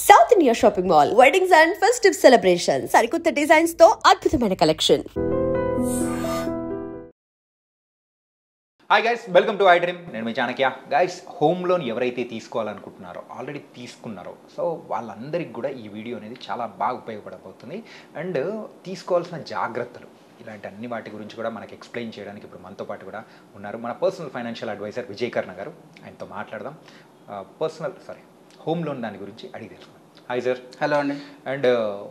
South India shopping mall weddings and festive celebrations సరికొత్త designs తో అద్భుతమైన collection. Hi guys, welcome to I dream. నేను మీ Chanakya. Guys, home loan ఎవరైతే తీసుకోవాలనుకుంటున్నారో, already తీసుకున్నారో, so వాళ్ళందరికీ కూడా ఈ వీడియో అనేది చాలా బాగా ఉపయోగపడబోతుంది. అండ్ తీసుకోవాల్సిన జాగ్రత్తలు, ఇలాంటి అన్ని వాటి గురించి కూడా మనకి ఎక్స్ప్లెయిన్ చేయడానికి ఇప్పుడు మనతో పాటు కూడా ఉన్నారు మన పర్సనల్ ఫైనాన్షియల్ అడ్వైజర్ విజయ్ కర్ణ గారు. ఆయనతో మాట్లాడదాం. హోమ్ లోన్ దాని గురించి అడిగి తెలుసుకుందాం. Hi sir. హలో అండి. అండ్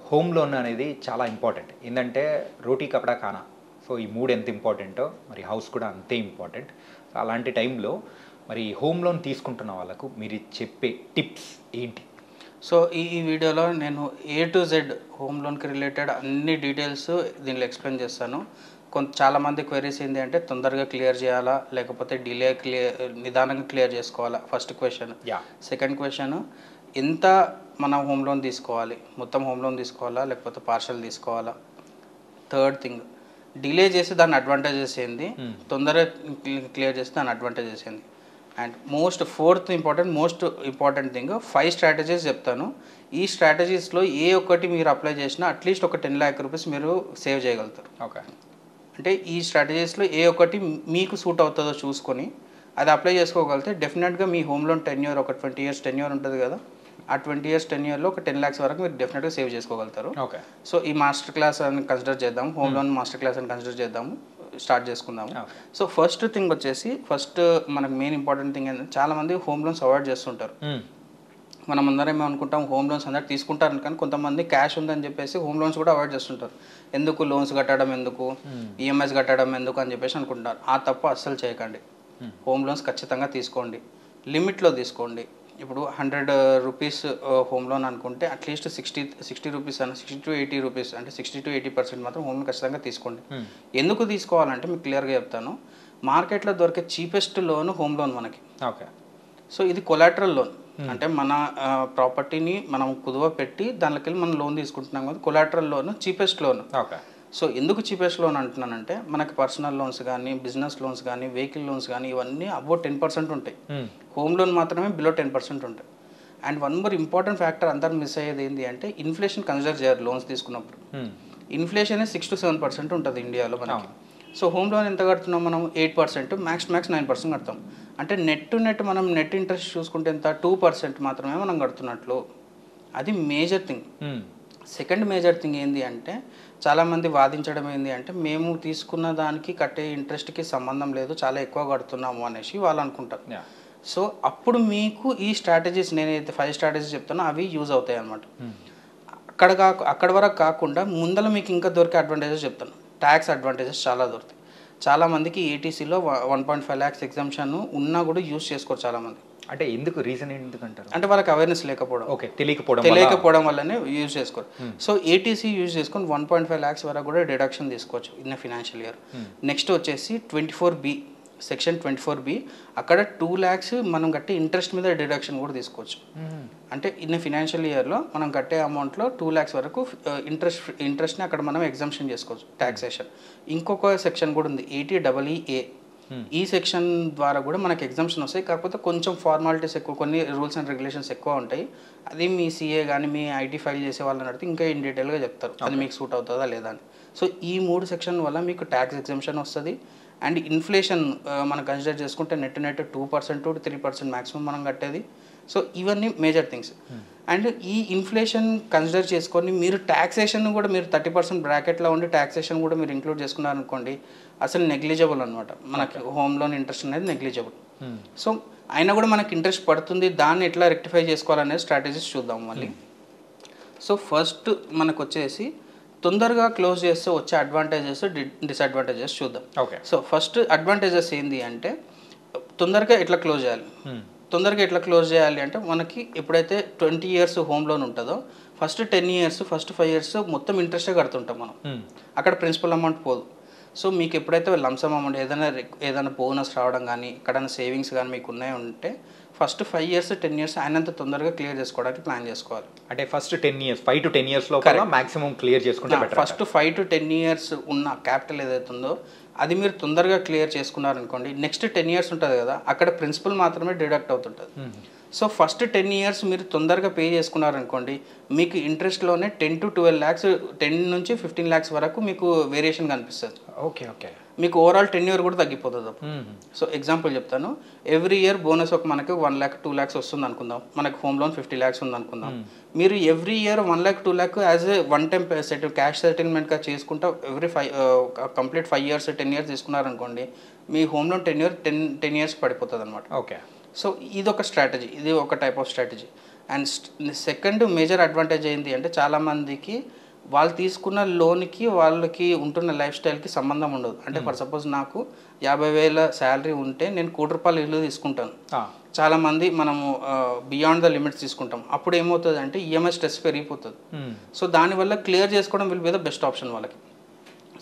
హోమ్ లోన్ అనేది చాలా ఇంపార్టెంట్. ఏంటంటే రోటీ కపడా ఖానా, సో ఈ మూడు ఎంత ఇంపార్టెంటో మరి హౌస్ కూడా అంతే ఇంపార్టెంట్. సో అలాంటి టైంలో మరి హోమ్ లోన్ తీసుకుంటున్న వాళ్ళకు మీరు చెప్పే టిప్స్ ఏంటి? సో ఈ వీడియోలో నేను A to Z హోమ్ లోన్కి రిలేటెడ్ అన్ని డీటెయిల్స్ దీనిలో ఎక్స్ప్లెయిన్ చేస్తాను. చాలామంది క్వైరీస్ ఏంటి అంటే తొందరగా క్లియర్ చేయాలా లేకపోతే నిదానంగా క్లియర్ చేసుకోవాలా, ఫస్ట్ క్వశ్చన్. సెకండ్ క్వశ్చన్, ఎంత మనం హోమ్ లోన్ తీసుకోవాలి, మొత్తం హోమ్ లోన్ తీసుకోవాలా లేకపోతే పార్షల్ తీసుకోవాలా. థర్డ్ థింగ్, డిలే చేసి దాని అడ్వాంటేజెస్ ఏంది, తొందరగా క్లియర్ చేసి దాని అడ్వాంటేజెస్ ఏంది. And most important thing 5 strategies చెప్తాను. ఈ స్ట్రాటజీస్లో ఏ ఒక్కటి మీరు అప్లై చేసినా అట్లీస్ట్ ఒక 10 lakh రూపీస్ మీరు సేవ్ చేయగలుగుతారు. ఓకే, అంటే ఈ స్ట్రాటజీస్లో ఏ ఒక్కటి మీకు సూట్ అవుతుందో చూసుకొని అది అప్లై చేసుకోగలిగితే డెఫినెట్గా మీ హోమ్ లోన్ టెన్యూర్ ఒక 20 years టెన్యూర్ ఉంటుంది కదా, ఆ 20 years టెన్యూర్లో ఒక 10 lakhs వరకు మీరు డెఫినెట్గా సేవ్ చేసుకోగలుగుతారు. ఓకే, సో ఈ మాస్టర్ క్లాస్ అని కన్సిడర్ చేద్దాం, హోమ్ లోన్ మాస్టర్ క్లాస్ అని కన్సిడర్ చేద్దాము, స్టార్ట్ చేసుకుందాము. సో ఫస్ట్ థింగ్ వచ్చేసి, మనకు మెయిన్ ఇంపార్టెంట్ థింగ్ ఏంటంటే చాలామంది హోమ్ లోన్స్ అవాయిడ్ చేస్తుంటారు. మనం అందరం ఏమనుకుంటాం, హోమ్ లోన్స్ అందరూ తీసుకుంటారు, కానీ కొంతమంది క్యాష్ ఉందని చెప్పేసి హోమ్ లోన్స్ కూడా అవాయిడ్ చేస్తుంటారు. ఎందుకు లోన్స్ కట్టడం ఎందుకు, ఈఎంఐస్ కట్టడం ఎందుకు అని చెప్పేసి అనుకుంటారు. ఆ తప్పు అస్సలు చేయకండి. హోమ్ లోన్స్ ఖచ్చితంగా తీసుకోండి, లిమిట్లో తీసుకోండి. ఇప్పుడు 100 రూపీస్ హోమ్ లోన్ అనుకుంటే అట్లీస్ట్ 60 రూపీస్ అన్న 60 to 80 రూపీస్, అంటే 60 to 80% మాత్రం హోమ్ లోన్ ఖచ్చితంగా తీసుకోండి. ఎందుకు తీసుకోవాలంటే మీకు క్లియర్గా చెప్తాను. మార్కెట్లో దొరికే చీపెస్ట్ లోన్ హోమ్ లోన్ మనకి. ఓకే, సో ఇది కొలాటరల్ లోన్, అంటే మన ప్రాపర్టీని మనం కుదువ పెట్టి దానిలోకి వెళ్ళి మనం లోన్ తీసుకుంటున్నాం కదా, collateral loan cheapest loan. Okay, so ఎందుకు చీపెస్ట్ లోన్ అంటున్నానంటే మనకి పర్సనల్ లోన్స్ కానీ, బిజినెస్ లోన్స్ కానీ, వెహికల్ లోన్స్ కానీ ఇవన్నీ అబౌట్ 10% ఉంటాయి. హోమ్ లోన్ మాత్రమే బిలో 10% ఉంటాయి. And one more important factor అందరూ మిస్ అయ్యేది ఏంటి అంటే ఇన్ఫ్లేషన్ కన్సిడర్ చేయాలి లోన్స్ తీసుకున్నప్పుడు. ఇన్ఫ్లేషన్ 6 to 7% ఉంటుంది ఇండియాలో మనకి. సో హోమ్ లోన్ ఎంత కడుతున్నాం మనం? 8%, మ్యాక్స్ 9% కడతాం. అంటే నెట్ మనం నెట్ ఇంట్రెస్ట్ చూసుకుంటే ఎంత? 2% మాత్రమే మనం కడుతున్నట్లు. అది major thing. Second major thing ఏంటి అంటే చాలామంది వాదించడం ఏంటి అంటే మేము తీసుకున్న దానికి కట్టే ఇంట్రెస్ట్కి సంబంధం లేదు, చాలా ఎక్కువ కడుతున్నాము అనేసి వాళ్ళు అనుకుంటారు. సో అప్పుడు మీకు ఈ స్ట్రాటజీస్, నేనైతే 5 స్ట్రాటజీస్ చెప్తానో అవి యూజ్ అవుతాయి అన్నమాట. అక్కడ వరకు కాకుండా ముందర మీకు ఇంకా దొరికే అడ్వాంటేజెస్ చెప్తాను. ట్యాక్స్ అడ్వాంటేజెస్ చాలా దొరుకుతాయి. చాలామందికి ఏటీసీలో 1.5 lakhs ఎగ్జామ్షన్ ఉన్నా కూడా యూజ్ చేసుకోరు చాలామంది. అంటే ఎందుకు, రీజన్ ఎందుకంటారు? అంటే వాళ్ళకి అవేర్నెస్ లేకపోవడం. ఓకే, తెలియకపోవడం వల్లనే యూజ్ చేసుకోరు. సో ఏటీసీ యూజ్ చేసుకొని 1.5 lakhs వరకు కూడా డిడక్షన్ తీసుకోవచ్చు ఇన్ ఫైనాన్షియల్ ఇయర్. నెక్స్ట్ వచ్చేసి 24B, సెక్షన్ 24B, అక్కడ 2 lakhs మనం కట్టే ఇంట్రెస్ట్ మీద డిడక్షన్ కూడా తీసుకోవచ్చు. అంటే ఇన్ ఫైనాన్షియల్ ఇయర్లో మనం కట్టే అమౌంట్లో 2 lakhs వరకు ఇంట్రెస్ట్ని అక్కడ మనం ఎగ్జంప్షన్ చేసుకోవచ్చు, ట్యాక్సేషన్. ఇంకొక సెక్షన్ కూడా ఉంది, 80EE. ఈ సెక్షన్ ద్వారా కూడా మనకి ఎగ్జామ్షన్ వస్తాయి, కాకపోతే కొంచెం ఫార్మాలిటీస్ ఎక్కువ, కొన్ని రూల్స్ అండ్ రెగ్యులేషన్స్ ఎక్కువ ఉంటాయి. అది మీ CA కానీ మీ IT ఫైల్ చేసే వాళ్ళని అడిగితే ఇంకా ఇన్ డీటెయిల్గా చెప్తారు అది మీకు సూట్ అవుతుందా లేదా అని. సో ఈ 3 సెక్షన్ వల్ల మీకు ట్యాక్స్ ఎగ్జామ్షన్ వస్తుంది. అండ్ ఇన్ఫ్లేషన్ మనం కన్సిడర్ చేసుకుంటే నెట్ 2% to 3% మ్యాక్సిమం మనం కట్టేది. సో ఇవన్నీ మేజర్ థింగ్స్. అండ్ ఈ ఇన్ఫ్లేషన్ కన్సిడర్ చేసుకొని మీరు ట్యాక్సేషన్ కూడా మీరు 30% బ్రాకెట్లో ఉండి ట్యాక్సేషన్ కూడా మీరు ఇంక్లూడ్ చేసుకున్నారనుకోండి, అసలు నెగ్లిజిబుల్ అనమాట. మనకి హోమ్ లోన్ ఇంట్రెస్ట్ అనేది నెగ్లిజిబుల్. సో అయినా కూడా మనకి ఇంట్రెస్ట్ పడుతుంది, దాన్ని ఎట్లా రెక్టిఫై చేసుకోవాలనేది స్ట్రాటజీస్ చూద్దాం మళ్ళీ. సో ఫస్ట్ మనకు వచ్చేసి తొందరగా క్లోజ్ చేస్తే వచ్చే అడ్వాంటేజెస్, డిసడ్వాంటేజెస్ చూద్దాం. ఓకే, సో ఫస్ట్ అడ్వాంటేజెస్ ఏంటి అంటే తొందరగా ఎట్లా క్లోజ్ చేయాలి అంటే మనకి ఎప్పుడైతే 20 years హోమ్ లోన్ ఉంటుందో ఫస్ట్ 10 years, ఫస్ట్ 5 years మొత్తం ఇంట్రెస్టే కడుతుంటాం మనం, అక్కడ ప్రిన్సిపల్ అమౌంట్ పోదు. సో మీకు ఎప్పుడైతే లంసమ్ అమౌంట్ ఏదైనా బోనస్ రావడం కానీ ఎక్కడైనా సేవింగ్స్ కానీ మీకు ఉన్నాయి ఉంటే ఫస్ట్ 5 years 10 years అయినంత తొందరగా క్లియర్ చేసుకోవడానికి ప్లాన్ చేసుకోవాలి. అంటే ఫస్ట్ 10 years, 5 to 10 years లో మాక్సిమం క్లియర్ చేసుకుంటే బెటర్. ఫస్ట్ 5 to 10 years ఉన్న క్యాపిటల్ ఏదైతే ఉందో అది మీరు తొందరగా క్లియర్ చేసుకున్నారనుకోండి, నెక్స్ట్ 10 years ఉంటుంది కదా, అక్కడ ప్రిన్సిపల్ మాత్రమే డిడక్ట్ అవుతుంటుంది. సో ఫస్ట్ 10 years మీరు తొందరగా పే చేసుకున్నారనుకోండి, మీకు ఇంట్రెస్ట్లోనే 10 to 12 lakhs, 10 నుంచి 15 lakhs వరకు మీకు వేరియేషన్ కనిపిస్తుంది. Okay okay. మీకు ఓవరాల్ టెన్యూర్ కూడా తగ్గిపోతుంది అప్పుడు. సో ఎగ్జాంపుల్ చెప్తాను, ఎవ్రీ ఇయర్ బోనస్ ఒక మనకి 1 lakh 2 lakhs వస్తుంది అనుకుందాం, మనకి హోమ్ లోన్ 50 lakhs ఉంది అనుకుందాం. మీరు every year 1 lakh 2 lakh as a one time cash సెటిల్మెంట్గా చేసుకుంటా ఎవ్రీ కంప్లీట్ 5 years 10 years తీసుకున్నారనుకోండి, మీ హోమ్ లోన్ టెన్యూర్ 10 years పడిపోతుంది అనమాట. ఓకే. సో ఇది ఒక స్ట్రాటజీ, ఇది ఒక type of strategy. And second major advantage ఏంటి అంటే, చాలామందికి వాళ్ళు తీసుకున్న లోన్కి వాళ్ళకి ఉంటున్న లైఫ్ స్టైల్కి సంబంధం ఉండదు. అంటే ఫర్ సపోజ్ నాకు 50,000 శాలరీ ఉంటే నేను ₹1,00,00,000 ఇల్లు తీసుకుంటాను. చాలామంది మనము బియాండ్ ద లిమిట్స్ తీసుకుంటాం. అప్పుడు ఏమవుతుంది అంటే ఈఎంఐ స్ట్రెస్ పెరిగిపోతుంది. సో దానివల్ల క్లియర్ చేసుకోవడం will be the best option వాళ్ళకి.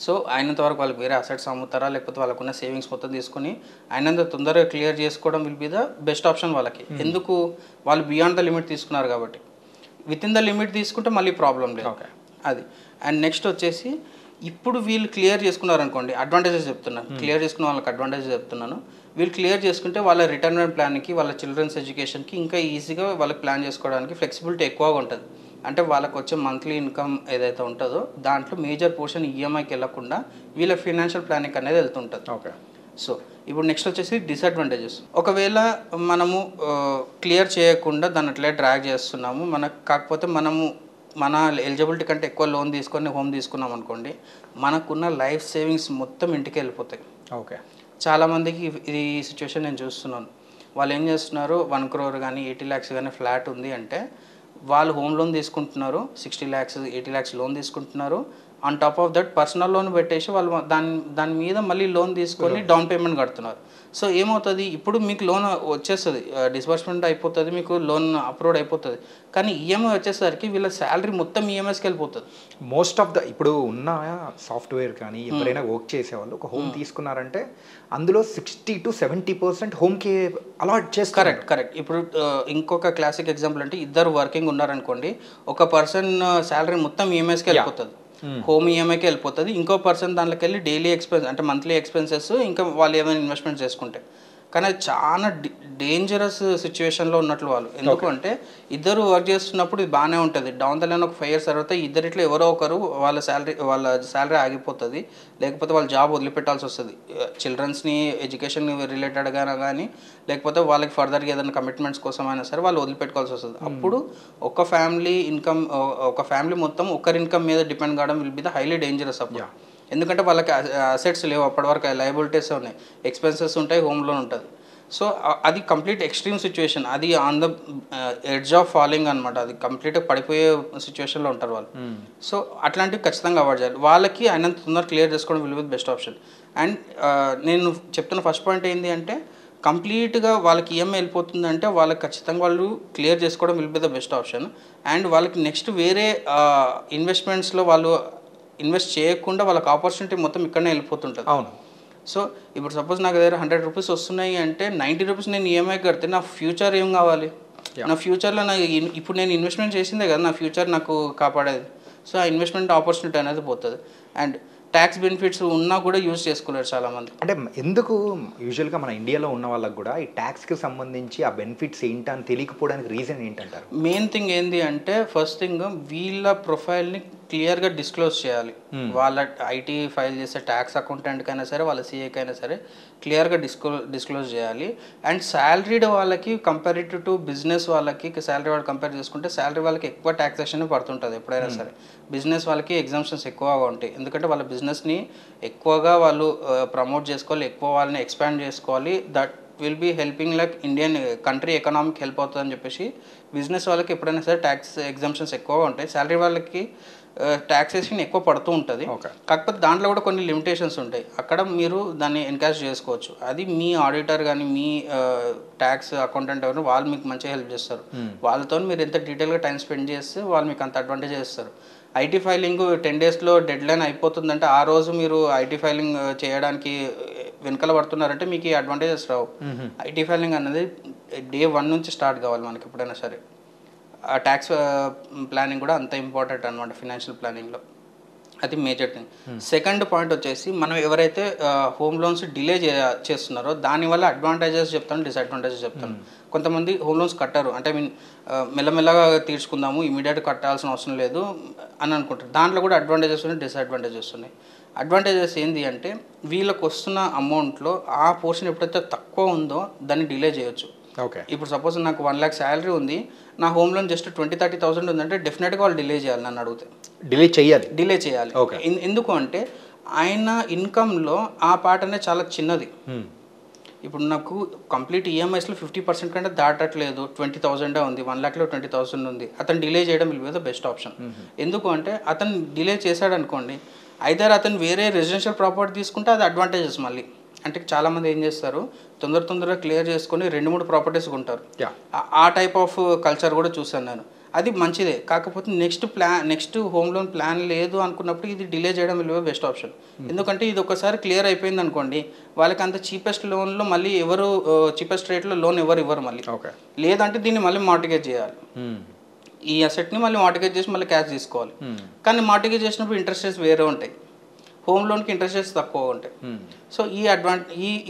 సో అయినంత వరకు వాళ్ళకి వేరే అసెట్స్ అమ్ముతారా, లేకపోతే వాళ్ళకున్న సేవింగ్స్ మొత్తం తీసుకొని అయినంత తొందరగా క్లియర్ చేసుకోవడం will be the best option వాళ్ళకి. ఎందుకు, వాళ్ళు బియాండ్ ద లిమిట్ తీసుకున్నారు కాబట్టి. విత్ ఇన్ ద లిమిట్ తీసుకుంటే మళ్ళీ ప్రాబ్లం లేదు అది. అండ్ నెక్స్ట్ వచ్చేసి, ఇప్పుడు వీళ్ళు క్లియర్ చేసుకున్నారు అనుకోండి, అడ్వాంటేజెస్ చెప్తున్నాను, క్లియర్ చేసుకున్న వాళ్ళకి అడ్వాంటేజెస్ చెప్తున్నాను. వీళ్ళు క్లియర్ చేసుకుంటే వాళ్ళ రిటైర్మెంట్ ప్లాన్కి, వాళ్ళ చిల్డ్రన్స్ ఎడ్యుకేషన్కి ఇంకా ఈజీగా వాళ్ళకి ప్లాన్ చేసుకోవడానికి ఫ్లెక్సిబిలిటీ ఎక్కువగా ఉంటుంది. అంటే వాళ్ళకి వచ్చే మంత్లీ ఇన్కమ్ ఏదైతే ఉంటుందో దాంట్లో మేజర్ పోర్షన్ ఈఎంఐకి వెళ్ళకుండా వీళ్ళ ఫైనాన్షియల్ ప్లానింగ్ అనేది వెళ్తుంటుంది. ఓకే. సో ఇప్పుడు నెక్స్ట్ వచ్చేసి డిసడ్వాంటేజెస్. ఒకవేళ మనము క్లియర్ చేయకుండా దాన్ని అట్లే డ్రాగ్ చేస్తున్నాము, కాకపోతే మనము మన ఎలిజిబిలిటీ కంటే ఎక్కువ లోన్ తీసుకొని హోమ్ తీసుకున్నాం అనుకోండి, మనకున్న లైఫ్ సేవింగ్స్ మొత్తం ఇంటికి వెళ్ళిపోతాయి. ఓకే. చాలామందికి ఈ సిచ్యువేషన్ నేను చూస్తున్నాను. వాళ్ళు ఏం చేస్తున్నారు, 1 crore కానీ 80 lakhs కానీ ఫ్లాట్ ఉంది అంటే వాళ్ళు హోమ్ లోన్ తీసుకుంటున్నారు, 60 lakhs 80 lakhs లోన్ తీసుకుంటున్నారు. On top of that personal loan పెట్టేసి వాళ్ళు దాని మీద మళ్ళీ లోన్ తీసుకొని డౌన్ పేమెంట్ కడుతున్నారు. సో ఏమవుతుంది, ఇప్పుడు మీకు లోన్ వచ్చేస్తుంది, డిస్బర్స్మెంట్ అయిపోతుంది, మీకు లోన్ అప్రూవ్డ్ అయిపోతుంది. కానీ ఈఎంఐ వచ్చేసరికి వీళ్ళ శాలరీ మొత్తం ఈఎంఐస్కి వెళ్ళిపోతుంది. మోస్ట్ ఆఫ్ ద ఇప్పుడు ఉన్న సాఫ్ట్వేర్ కానీ ఎవరైనా వర్క్ చేసేవాళ్ళు ఒక హోమ్ తీసుకున్నారంటే అందులో 60 to 70% హోమ్కి అలాట్ చేస్తారు. కరెక్ట్. ఇప్పుడు ఇంకొక క్లాసిక్ ఎగ్జాంపుల్ అంటే, ఇద్దరు వర్కింగ్ ఉన్నారనుకోండి, ఒక పర్సన్ శాలరీ మొత్తం ఈఎంఐస్కి వెళ్ళిపోతుంది, హోమ్ ఈఎంఐకి వెళ్ళిపోతుంది. ఇంకో పర్సన్ దాంట్లోకి వెళ్ళి డైలీ ఎక్స్పెన్స్ అంటే మంత్లీ ఎక్స్పెన్సెస్, ఇంకా వాళ్ళు ఏమైనా ఇన్వెస్ట్మెంట్ చేసుకుంటే. కానీ అది చాలా డేంజరస్ సిచ్యువేషన్లో ఉన్నట్లు వాళ్ళు. ఎందుకంటే ఇద్దరు వర్క్ చేస్తున్నప్పుడు ఇది బాగానే ఉంటుంది, డౌన్ ద లైన్ ఒక 5 years తర్వాత ఇద్దరిట్లో ఎవరో ఒకరు వాళ్ళ శాలరీ ఆగిపోతుంది, లేకపోతే వాళ్ళ జాబ్ వదిలిపెట్టాల్సి వస్తుంది. చిల్డ్రన్స్ని ఎడ్యుకేషన్ రిలేటెడ్గా కానీ, లేకపోతే వాళ్ళకి ఫర్దర్గా ఏదైనా కమిట్మెంట్స్ కోసం అయినా సరే వాళ్ళు వదిలిపెట్టుకోవాల్సి వస్తుంది. అప్పుడు ఒక ఫ్యామిలీ మొత్తం ఒకరి ఇన్కమ్ మీద డిపెండ్ కావడం will be the highly dangerous అప్పుడు. ఎందుకంటే వాళ్ళకి అసెట్స్ లేవు, అప్పటి వరకు లయబిలిటీస్ ఉన్నాయి, ఎక్స్పెన్సెస్ ఉంటాయి, హోమ్ లోన్ ఉంటుంది. సో అది కంప్లీట్ ఎక్స్ట్రీమ్ సిచ్యువేషన్, అది on the edge of falling అనమాట. అది కంప్లీట్గా పడిపోయే సిచ్యువేషన్లో ఉంటారు వాళ్ళు. సో అట్లాంటివి ఖచ్చితంగా అవాయిడ్ చేయాలి. వాళ్ళకి అయినంత తొందరగా క్లియర్ చేసుకోవడం will be best option. And నేను చెప్తున్న ఫస్ట్ పాయింట్ ఏంటి అంటే, కంప్లీట్గా వాళ్ళకి ఈఎంఐ వెళ్ళిపోతుందంటే వాళ్ళకి ఖచ్చితంగా వాళ్ళు క్లియర్ చేసుకోవడం will be the best option. And వాళ్ళకి నెక్స్ట్ వేరే ఇన్వెస్ట్మెంట్స్లో వాళ్ళు ఇన్వెస్ట్ చేయకుండా వాళ్ళకి ఆపర్చునిటీ మొత్తం ఇక్కడనే వెళ్ళిపోతుంటుంది. అవును. సో ఇప్పుడు సపోజ్ నాకు దగ్గర 100 rupees వస్తున్నాయి అంటే 90 rupees నేను ఈఎంఐ కడితే నా ఫ్యూచర్ ఏం కావాలి, నా ఫ్యూచర్లో నాకు ఇప్పుడు నేను ఇన్వెస్ట్మెంట్ చేసిందే కదా నా ఫ్యూచర్ నాకు కాపాడేది. సో ఆ ఇన్వెస్ట్మెంట్ ఆపర్చునిటీ అనేది పోతుంది. అండ్ ట్యాక్స్ బెనిఫిట్స్ ఉన్నా కూడా యూజ్ చేసుకోలేరు చాలామంది. అంటే ఎందుకు యూజువల్గా మన ఇండియాలో ఉన్న వాళ్ళకి కూడా ఈ ట్యాక్స్కి సంబంధించి ఆ బెనిఫిట్స్ ఏంటని తెలియకపోవడానికి రీజన్ ఏంటంటారు? మెయిన్ థింగ్ ఏంటి అంటే, ఫస్ట్ థింగ్ వీళ్ళ ప్రొఫైల్ని క్లియర్గా డిస్క్లోజ్ చేయాలి. వాళ్ళ ఐటీ ఫైల్ చేసే ట్యాక్స్ అకౌంటెంట్కైనా సరే, వాళ్ళ సీఏకైనా సరే క్లియర్గా డిస్క్లోజ్ చేయాలి. అండ్ శాలరీడ్ వాళ్ళకి కంపారిటివ్ టు బిజినెస్ వాళ్ళకి శాలరీ వాళ్ళు కంపేర్ చేసుకుంటే శాలరీ వాళ్ళకి ఎక్కువ ట్యాక్సేషన్ పడుతుంటుంది ఎప్పుడైనా సరే. బిజినెస్ వాళ్ళకి ఎగ్జామ్షన్స్ ఎక్కువగా ఉంటాయి, ఎందుకంటే వాళ్ళ బిజినెస్ని ఎక్కువగా వాళ్ళు ప్రమోట్ చేసుకోవాలి, ఎక్కువ వాళ్ళని ఎక్స్పాండ్ చేసుకోవాలి. That will be helping like Indian country economic help అవుతుందని చెప్పేసి బిజినెస్ వాళ్ళకి ఎప్పుడైనా సరే ట్యాక్స్ ఎగ్జామ్షన్స్ ఎక్కువగా ఉంటాయి. శాలరీ వాళ్ళకి ట్యాక్సేషన్ ఎక్కువ పడుతూ ఉంటుంది. కాకపోతే దాంట్లో కూడా కొన్ని లిమిటేషన్స్ ఉంటాయి, అక్కడ మీరు దాన్ని ఎన్కాష్ చేసుకోవచ్చు. అది మీ ఆడిటర్ కానీ మీ ట్యాక్స్ అకౌంటెంట్ ఎవరు వాళ్ళు మీకు మంచిగా హెల్ప్ చేస్తారు. వాళ్ళతో మీరు ఎంత డీటెయిల్గా టైం స్పెండ్ చేస్తే వాళ్ళు మీకు అంత అడ్వాంటేజ్ చేస్తారు. ఐటీ ఫైలింగ్ 10 daysలో డెడ్ లైన్ అయిపోతుందంటే ఆ రోజు మీరు ఐటీ ఫైలింగ్ చేయడానికి వెనకాల పడుతున్నారంటే మీకు ఈ అడ్వాంటేజెస్ రావు. ఐటీ ఫైలింగ్ అనేది day 1 నుంచి స్టార్ట్ కావాలి మనకి ఎప్పుడైనా సరే. ఆ ట్యాక్స్ ప్లానింగ్ కూడా అంత ఇంపార్టెంట్ అనమాట ఫినాన్షియల్ ప్లానింగ్లో. అది మేజర్ థింగ్. సెకండ్ పాయింట్ వచ్చేసి మనం ఎవరైతే హోమ్ లోన్స్ డిలే చేస్తున్నారో దానివల్ల అడ్వాంటేజెస్ చెప్తాను, డిసడ్వాంటేజెస్ చెప్తాను. కొంతమంది హోమ్ లోన్స్ కట్టారు అంటే మెల్లమెల్లగా తీర్చుకుందాము, ఇమీడియట్ కట్టాల్సిన అవసరం లేదు అని అనుకుంటారు. దాంట్లో కూడా అడ్వాంటేజెస్ ఉన్నాయి, డిసడ్వాంటేజెస్ ఉన్నాయి. అడ్వాంటేజెస్ ఏంటి అంటే వీళ్ళకి వస్తున్న అమౌంట్లో ఆ పోర్షన్ ఎప్పుడైతే తక్కువ ఉందో దాన్ని డిలే చేయొచ్చు. ఓకే, ఇప్పుడు సపోజ్ నాకు 1 lakh శాలరీ ఉంది, నా హోమ్ లోన్ జస్ట్ 20-30,000 ఉందంటే డెఫినెట్గా వాళ్ళు డిలే చేయాలి. నన్ను అడిగితే డిలే చేయాలి. ఎందుకు అంటే ఆయన ఇన్కంలో ఆ పార్ట్ అనేది చాలా చిన్నది. ఇప్పుడు నాకు కంప్లీట్ ఈఎంఐస్లో 50% కంటే దాటట్లేదు, 20,000 ఉంది, 1 lakhలో 20,000 ఉంది. అతను డిలే చేయడం will be the best option. ఎందుకు అంటే అతను డిలే చేశాడు అనుకోండి, ఐదర్ అతను వేరే రెసిడెన్షియల్ ప్రాపర్టీ తీసుకుంటే అది అడ్వాంటేజెస్ మళ్ళీ. అంటే చాలామంది ఏం చేస్తారు, తొందరగా క్లియర్ చేసుకొని 2-3 ప్రాపర్టీస్ కొంటారు. ఆ టైప్ ఆఫ్ కల్చర్ కూడా చూసాను నేను. అది మంచిదే, కాకపోతే నెక్స్ట్ హోమ్ లోన్ ప్లాన్ లేదు అనుకున్నప్పుడు ఇది డిలే చేయడం విలువ బెస్ట్ ఆప్షన్. ఎందుకంటే ఇది ఒకసారి క్లియర్ అయిపోయింది అనుకోండి, వాళ్ళకి అంత చీపెస్ట్ లోన్లో మళ్ళీ ఎవరు చీపెస్ట్ రేట్లో లోన్ ఎవరు ఇవ్వరు మళ్ళీ. లేదంటే దీన్ని మళ్ళీ మార్టిగేజ్ చేయాలి, ఈ అసెట్ని మళ్ళీ మార్టిగేజ్ చేసి మళ్ళీ క్యాష్ తీసుకోవాలి. కానీ మార్టిగేజ్ చేసినప్పుడు ఇంట్రెస్ట్ రేట్స్ వేరే ఉంటాయి, హోమ్ లోన్కి ఇంట్రెస్ట్ రేట్స్ తక్కువ ఉంటాయి. సో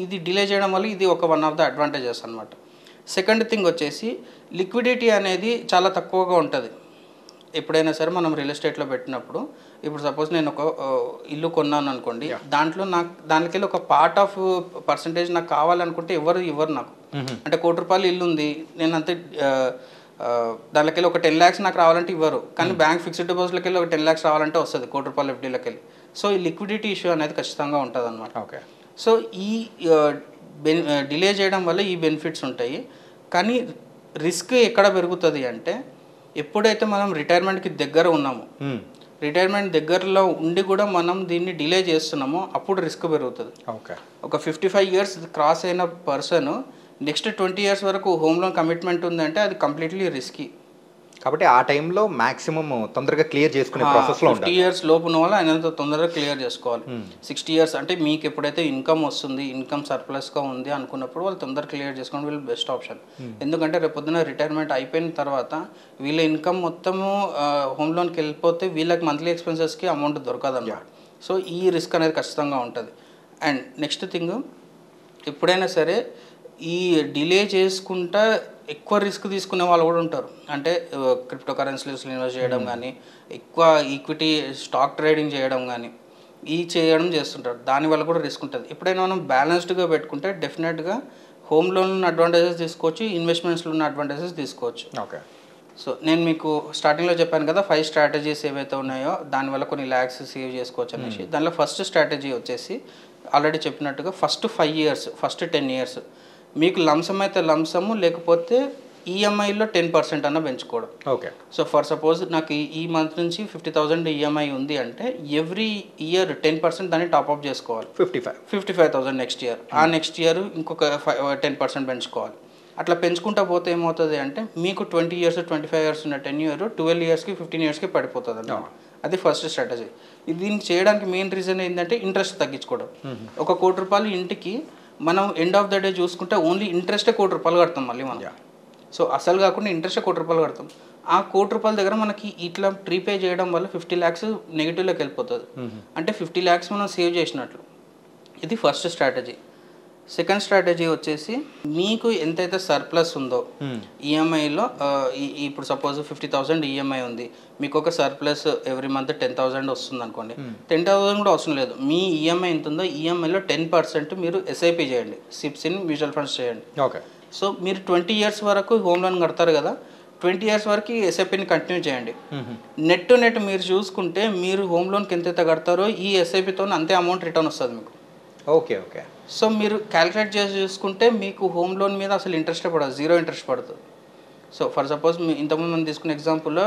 ఇది డిలే చేయడం వల్ల ఇది వన్ ఆఫ్ ద అడ్వాంటేజెస్ అనమాట. సెకండ్ థింగ్ వచ్చేసి లిక్విడిటీ అనేది చాలా తక్కువగా ఉంటుంది ఎప్పుడైనా సరే మనం రియల్ ఎస్టేట్లో పెట్టినప్పుడు. ఇప్పుడు సపోజ్ నేను ఒక ఇల్లు కొన్నాను అనుకోండి, దానికెళ్ళి ఒక పార్ట్ ఆఫ్ పర్సంటేజ్ నాకు కావాలనుకుంటే ఎవరు ఇవ్వరు నాకు. అంటే 1 కోటి రూపాయలు ఇల్లు ఉంది, నేను అంతే దానికెళ్ళి ఒక 10 lakhs నాకు రావాలంటే ఇవ్వరు. కానీ బ్యాంక్ ఫిక్స్డ్ డిపాజిట్లకి వెళ్ళి ఒక 10 lakhs రావాలంటే వస్తుంది 1 కోటి రూపాయలు ఎఫ్డీలకి వెళ్ళి. సో ఈ లిక్విడిటీ ఇష్యూ అనేది ఖచ్చితంగా ఉంటుంది అనమాట. సో ఈ డిలే చేయడం వల్ల ఈ బెనిఫిట్స్ ఉంటాయి. కానీ రిస్క్ ఎక్కడ పెరుగుతుంది అంటే ఎప్పుడైతే మనం రిటైర్మెంట్కి దగ్గర ఉన్నామో, రిటైర్మెంట్ దగ్గరలో ఉండి కూడా మనం దీన్ని డిలే చేస్తున్నామో అప్పుడు రిస్క్ పెరుగుతుంది. ఒక 55 years క్రాస్ అయిన పర్సన్ నెక్స్ట్ 20 years వరకు హోమ్ లోన్ కమిట్మెంట్ ఉందంటే అది కంప్లీట్లీ రిస్కీ. కాబట్టి ఆ టైంలో మాక్సిమం తొందరగా క్లియర్ చేసుకునే ప్రాసెస్లో 50 years లోపు ఉన్న వాళ్ళు ఆయన తొందరగా క్లియర్ చేసుకోవాలి. 60 years అంటే మీకు ఎప్పుడైతే ఇన్కమ్ వస్తుంది, ఇన్కమ్ సర్ప్లస్గా ఉంది అనుకున్నప్పుడు వాళ్ళు తొందరగా క్లియర్ చేసుకోవడం వీళ్ళు బెస్ట్ ఆప్షన్. ఎందుకంటే రేపు పొద్దున్న రిటైర్మెంట్ అయిపోయిన తర్వాత వీళ్ళ ఇన్కమ్ మొత్తము హోమ్ లోన్కి వెళ్ళిపోతే వీళ్ళకి మంత్లీ ఎక్స్పెన్సెస్కి అమౌంట్ దొరకదు అన్నమాట. సో ఈ రిస్క్ అనేది ఖచ్చితంగా ఉంటుంది. అండ్ నెక్స్ట్ థింగ్, ఎప్పుడైనా సరే ఈ డిలే చేసుకుంటా ఎక్కువ రిస్క్ తీసుకునే వాళ్ళు కూడా ఉంటారు. అంటే క్రిప్టో కరెన్సీస్లో ఇన్వెస్ట్ చేయడం కానీ, ఎక్కువ ఈక్విటీ స్టాక్ ట్రేడింగ్ చేయడం కానీ చేస్తుంటారు. దానివల్ల కూడా రిస్క్ ఉంటుంది. ఎప్పుడైనా మనం బ్యాలెన్స్డ్గా పెట్టుకుంటే డెఫినెట్గా హోమ్ లోన్ అడ్వాంటేజెస్ తీసుకోవచ్చు, ఇన్వెస్ట్మెంట్స్లో ఉన్న అడ్వాంటేజెస్ తీసుకోవచ్చు. సో నేను మీకు స్టార్టింగ్లో చెప్పాను కదా 5 strategies ఏవైతే ఉన్నాయో దానివల్ల కొన్ని lakhs సేవ్ చేసుకోవచ్చు అనేసి. దానిలో ఫస్ట్ స్ట్రాటజీ వచ్చేసి ఆల్రెడీ చెప్పినట్టుగా ఫస్ట్ 5 years, ఫస్ట్ 10 years మీకు లంసమ్ అయితే లంసము, లేకపోతే ఈఎంఐలో 10% అన్న పెంచుకోవడం. సో ఫర్ సపోజ్ నాకు ఈ మంత్ నుంచి 50,000 ఈఎంఐ ఉంది అంటే ఎవ్రీ ఇయర్ 10% దాన్ని టాప్అప్ చేసుకోవాలి, 55,000 నెక్స్ట్ ఇయర్. ఆ నెక్స్ట్ ఇయర్ ఇంకొక 10% పెంచుకోవాలి. అట్లా పెంచుకుంటా పోతే ఏమవుతుంది అంటే మీకు 20 years 25 years ఉన్న 10 year 12 yearsకి 15 yearsకి పడిపోతుంది అన్నమాట. అది ఫస్ట్ స్ట్రాటజీ. దీన్ని చేయడానికి మెయిన్ రీజన్ ఏంటంటే ఇంట్రెస్ట్ తగ్గించుకోవడం. 1 కోటి రూపాయలు ఇంటికి మనం ఎండ్ ఆఫ్ ద డే చూసుకుంటే ఓన్లీ ఇంట్రెస్టే 1 కోటి రూపాయలు కడతాం మళ్ళీ మనం. సో అసలు కాకుండా ఇంట్రెస్టే 1 కోటి రూపాయలు కడతాం. ఆ 1 కోటి రూపాయల దగ్గర మనకి ఇట్లా ప్రీపే చేయడం వల్ల 50 lakhs నెగిటివ్లోకి వెళ్ళిపోతుంది. అంటే 50 lakhs మనం సేవ్ చేసినట్లు. ఇది ఫస్ట్ స్ట్రాటజీ. సెకండ్ స్ట్రాటజీ వచ్చేసి మీకు ఎంతైతే సర్ప్లస్ ఉందో ఈఎంఐలో, ఇప్పుడు సపోజ్ 50,000 ఈఎంఐ ఉంది, మీకు ఒక సర్ప్లస్ ఎవ్రీ మంత్ 10,000 వస్తుంది అనుకోండి. 10,000 కూడా అవసరం లేదు, మీ ఈఎంఐ ఎంత ఉందో ఈఎంఐలో 10% మీరు ఎస్ఐపి చేయండి, సిప్స్ ఇన్ మ్యూచువల్ ఫండ్స్ చేయండి. సో మీరు 20 years వరకు హోమ్ లోన్ కడతారు కదా, 20 years వరకు ఎస్ఐపిని కంటిన్యూ చేయండి. నెట్ మీరు చూసుకుంటే మీరు హోమ్ లోన్కి ఎంతైతే కడతారో ఈ ఎస్ఐపితో అంతే అమౌంట్ రిటర్న్ వస్తుంది మీకు. సో మీరు క్యాలిక్యులేట్ చేసి చూసుకుంటే మీకు హోమ్ లోన్ మీద అసలు ఇంట్రెస్టే పడదు, 0 ఇంట్రెస్ట్ పడుతుంది. సో ఫర్ సపోజ్ ఇంతకుముందు మనం తీసుకున్న ఎగ్జాంపుల్లో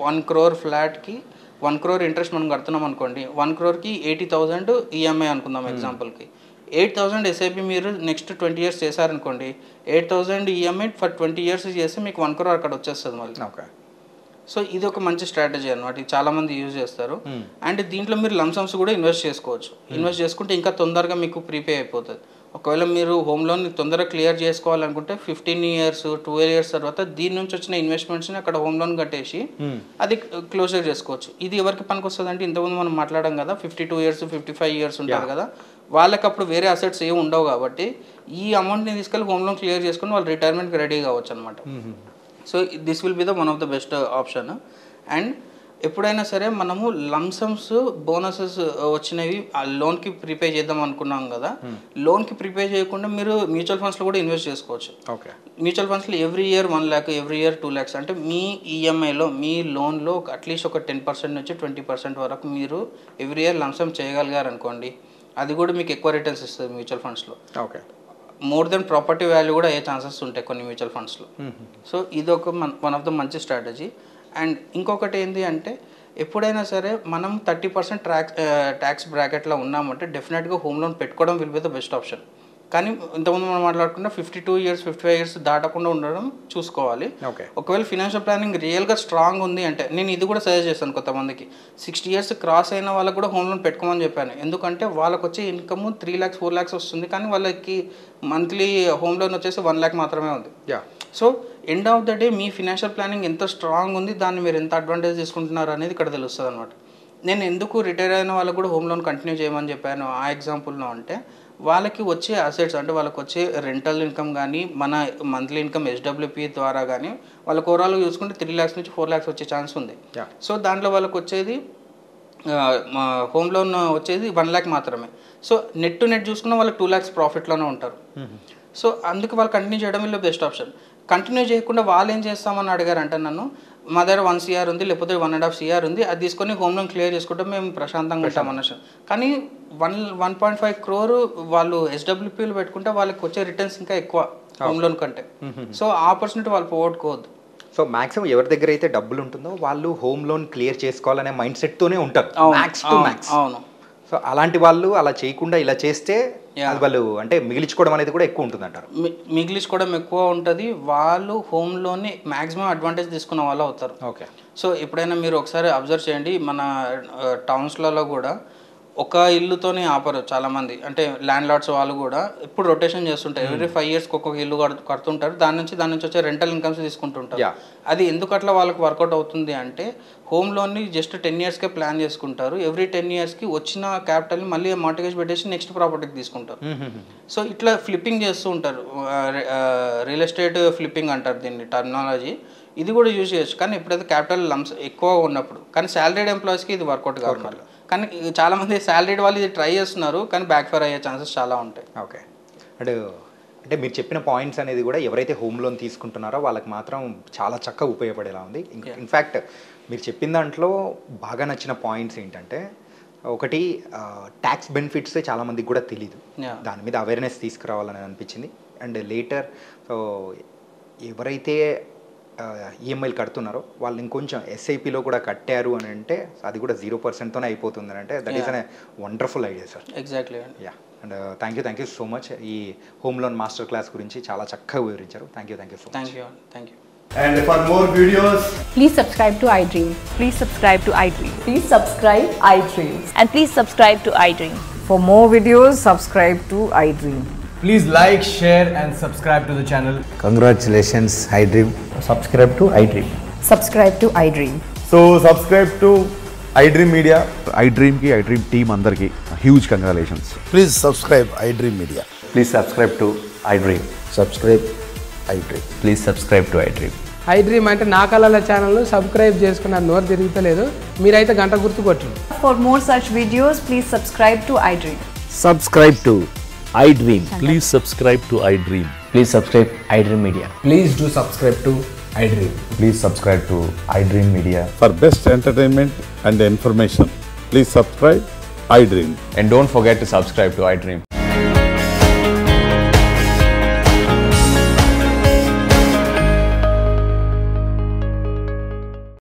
1 crore ఫ్లాట్కి 1 crore ఇంట్రెస్ట్ మనం కడుతున్నాం అనుకోండి, 1 crore 80,000 ఈఎంఐ అనుకుందాం ఎగ్జాంపుల్కి. 8,000 ఎస్ఐపి మీరు నెక్స్ట్ 20 years చేశారనుకోండి, 8,000 ఈఎంఐ ఫర్ 20 years చేస్తే మీకు 1 crore అక్కడ వచ్చేస్తుంది మళ్ళీ. సో ఇది ఒక మంచి స్ట్రాటజీ అనమాట, ఇది చాలామంది యూజ్ చేస్తారు. అండ్ దీంట్లో మీరు లంసమ్స్ కూడా ఇన్వెస్ట్ చేసుకోవచ్చు. ఇన్వెస్ట్ చేసుకుంటే ఇంకా తొందరగా మీకు ప్రీపే అయిపోతుంది. ఒకవేళ మీరు హోమ్ లోన్ తొందరగా క్లియర్ చేసుకోవాలనుకుంటే 15 years 12 years తర్వాత దీని నుంచి వచ్చిన ఇన్వెస్ట్మెంట్స్ని అక్కడ హోమ్ లోన్ కట్టేసి అది క్లోజర్ చేసుకోవచ్చు. ఇది ఎవరికి పనికి వస్తుంది అంటే ఇంతకుముందు మనం మాట్లాడాం కదా 52 years 55 years ఉంటారు కదా, వాళ్ళకి అప్పుడు వేరే అసెట్స్ ఏమి ఉండవు కాబట్టి ఈ అమౌంట్ని తీసుకెళ్ళి హోమ్ లోన్ క్లియర్ చేసుకుని వాళ్ళు రిటైర్మెంట్కి రెడీ కావచ్చు అనమాట. So this will be the one of the best option. And ఎప్పుడైనా సరే మనము లంసమ్స్ బోనసెస్ వచ్చినవి ఆ లోన్కి ప్రిపే చేద్దాం అనుకున్నాం కదా, లోన్కి ప్రిపే చేయకుండా మీరు మ్యూచువల్ ఫండ్స్లో కూడా ఇన్వెస్ట్ చేసుకోవచ్చు. ఓకే, మ్యూచువల్ ఫండ్స్లో every year 1 lakh, every year 2 lakhs, అంటే మీ ఈఎంఐలో మీ లోన్లో అట్లీస్ట్ ఒక 10% నుంచి 20% వరకు మీరు ఎవ్రీ ఇయర్ లంసమ్ చేయగలిగారు అనుకోండి, అది కూడా మీకు ఎక్కువ రిటర్న్స్ ఇస్తుంది మ్యూచువల్ ఫండ్స్లో. Okay, more than property value కూడా అయ్యే ఛాన్సెస్ ఉంటాయి కొన్ని మ్యూచువల్ ఫండ్స్లో. సో ఇది ఒక వన్ ఆఫ్ ద మంచి స్ట్రాటజీ. అండ్ ఇంకొకటి ఏంటి అంటే ఎప్పుడైనా సరే మనం 30% ట్యాక్స్ బ్రాకెట్లో ఉన్నామంటే డెఫినెట్గా హోమ్ లోన్ పెట్టుకోవడం will be the best option. కానీ ఇంతకుముందు మనం మాట్లాడుకున్న 52 years 55 years దాటకుండా ఉండడం చూసుకోవాలి. ఒకవేళ ఫినాన్షియల్ ప్లానింగ్ రియల్గా స్ట్రాంగ్ ఉంది అంటే నేను ఇది కూడా సజెస్ట్ చేస్తాను కొంతమందికి, 60 years క్రాస్ అయిన వాళ్ళకి కూడా హోమ్ లోన్ పెట్టుకోమని చెప్పాను. ఎందుకంటే వాళ్ళకి వచ్చే ఇన్కమ్ 3 lakhs 4 lakhs వస్తుంది, కానీ వాళ్ళకి మంత్లీ హోమ్ లోన్ వచ్చేసి 1 lakh మాత్రమే ఉంది. So end of the day me financial planning ఎంత స్ట్రాంగ్ ఉంది, దాన్ని మీరు ఎంత అడ్వాంటేజ్ తీసుకుంటున్నారు అనేది ఇక్కడ తెలుస్తుంది అనమాట. నేను ఎందుకు రిటైర్ అయిన వాళ్ళకు కూడా హోమ్ లోన్ కంటిన్యూ చేయమని చెప్పాను ఆ ఎగ్జాంపుల్లో అంటే, వాళ్ళకి వచ్చే అసెట్స్ అంటే వాళ్ళకి వచ్చే రెంటల్ ఇన్కమ్ కానీ మన మంత్లీ ఇన్కమ్ ఎస్డబ్ల్యూపీ ద్వారా కానీ వాళ్ళకి ఓవరాల్గా చూసుకుంటే 3 lakhs నుంచి 4 lakhs వచ్చే ఛాన్స్ ఉంది. సో దాంట్లో వాళ్ళకి వచ్చేది హోమ్ లోన్ వచ్చేది 1 lakh మాత్రమే. సో నెట్ టు నెట్ చూసుకున్న వాళ్ళకి 2 lakhs ప్రాఫిట్లోనే ఉంటారు. సో అందుకు వాళ్ళు కంటిన్యూ చేయడం వల్ల బెస్ట్ ఆప్షన్. కంటిన్యూ చేయకుండా వాళ్ళు ఏం చేస్తామని అడిగారంటే నన్ను, మా దగ్గర 1 CR ఉంది లేకపోతే 1.5 CR ఉంది, అది తీసుకొని హోమ్ లోన్ క్లియర్ చేసుకుంటే మేము ప్రశాంతంగా ఉంటాం అన్న. కానీ 1.5 crore వాళ్ళు ఎస్డబ్ల్యూపీలు పెట్టుకుంటే వాళ్ళకి వచ్చే రిటర్న్స్ ఇంకా ఎక్కువ హోమ్ లోన్ కంటే. సో ఆ ఆపర్చునిటీ వాళ్ళు పోగొట్టుకోవద్దు. సో మాక్సిమం ఎవరి దగ్గర అయితే డబ్బులు ఉంటుందో వాళ్ళు హోమ్ లోన్ క్లియర్ చేసుకోవాలనే మైండ్ సెట్తోనే ఉంటారు మ్యాక్స్ టు మ్యాక్స్. అవును. సో అలాంటి వాళ్ళు అలా చేయకుండా ఇలా చేస్తే వాళ్ళు అంటే మిగిలించుకోవడం అనేది కూడా ఎక్కువ ఉంటుంది అంటారు. మిగిలించుకోవడం ఎక్కువ ఉంటుంది, వాళ్ళు హోమ్ లోన్ని మ్యాక్సిమం అడ్వాంటేజ్ తీసుకున్న వాళ్ళు అవుతారు. ఓకే. సో ఎప్పుడైనా మీరు ఒకసారి అబ్జర్వ్ చేయండి, మన టౌన్స్లలో కూడా ఒక ఇల్లుతోనే ఆపరు చాలామంది, అంటే ల్యాండ్ లార్డ్స్ వాళ్ళు కూడా ఎప్పుడు రొటేషన్ చేస్తుంటారు. ఎవ్రీ 5 years ఒక్కొక్క ఇల్లు కడుతుంటారు, దాని నుంచి వచ్చే రెంటల్ ఇన్కమ్స్ తీసుకుంటుంటారు. అది ఎందుకు అట్లా వాళ్ళకి వర్కౌట్ అవుతుంది అంటే హోమ్ లోన్ని జస్ట్ 10 yearsకే ప్లాన్ చేసుకుంటారు. ఎవ్రీ 10 yearsకి వచ్చిన క్యాపిటల్ని మళ్ళీ మార్టిగేజ్ పెట్టేసి నెక్స్ట్ ప్రాపర్టీకి తీసుకుంటారు. సో ఇట్లా ఫ్లిప్పింగ్ చేస్తూ ఉంటారు, రియల్ ఎస్టేట్ ఫ్లిప్పింగ్ అంటారు దీన్ని టర్మినాలజీ. ఇది కూడా యూజ్ చేయొచ్చు, కానీ ఎప్పుడైతే క్యాపిటల్ లమ్స్ ఎక్కువ ఉన్నప్పుడు. కానీ శాలరీడ్ ఎంప్లాయీస్కి ఇది వర్కౌట్ కావాలి. కానీ చాలామంది శాలరీడ్ వాళ్ళు ఇది ట్రై చేస్తున్నారు, కానీ బ్యాక్ ఫైర్ అయ్యే ఛాన్సెస్ చాలా ఉంటాయి. ఓకే. అంటే మీరు చెప్పిన పాయింట్స్ అనేది కూడా ఎవరైతే హోమ్ లోన్ తీసుకుంటున్నారో వాళ్ళకి మాత్రం చాలా చక్కగా ఉపయోగపడేలా ఉంది. ఇన్ఫ్యాక్ట్ మీరు చెప్పిన దాంట్లో బాగా నచ్చిన పాయింట్స్ ఏంటంటే, ఒకటి ట్యాక్స్ బెనిఫిట్స్ చాలామందికి కూడా తెలీదు, దాని మీద అవేర్నెస్ తీసుకురావాలని అనిపించింది. అండ్ లేటర్ సో ఎవరైతే ఈఎంఐలు కడుతున్నారో వాళ్ళు ఇంకొంచెం ఎస్ఐపిలో కూడా కట్టారు అని అంటే అది కూడా 0%తోనే అయిపోతుంది అని అంటే that is an wonderful idea sir. Exactly. Yeah. And thank you so much ఈ హోమ్ లోన్ మాస్టర్ క్లాస్ గురించి చాలా చక్కగా వివరించారు. Thank you so much. Thank you. And for more videos, please subscribe to iDream. Please subscribe to iDream. Please subscribe iDream. And please subscribe to iDream. For more videos, subscribe to iDream. please like, share and subscribe to the channel. Congratulations, iDream. Subscribe to iDream. Subscribe to iDream. So subscribe to iDream Media. iDream ki iDream team andarki huge congratulations. Please subscribe iDream Media. Please subscribe to iDream. Subscribe iDream. Please subscribe to iDream. iDream అంటే నా కళల ఛానల్ను subscribe చేసుకున్న నోరు తిరుగుతలేదు, మీరైతే గంట గుర్తు కొట్టండి. For more such videos, please subscribe to iDream. Subscribe to iDream. Please subscribe to iDream. Please subscribe iDream Media. Please do subscribe to iDream. Please subscribe to iDream Media. For best entertainment and information, please subscribe iDream. And don't forget to subscribe to iDream.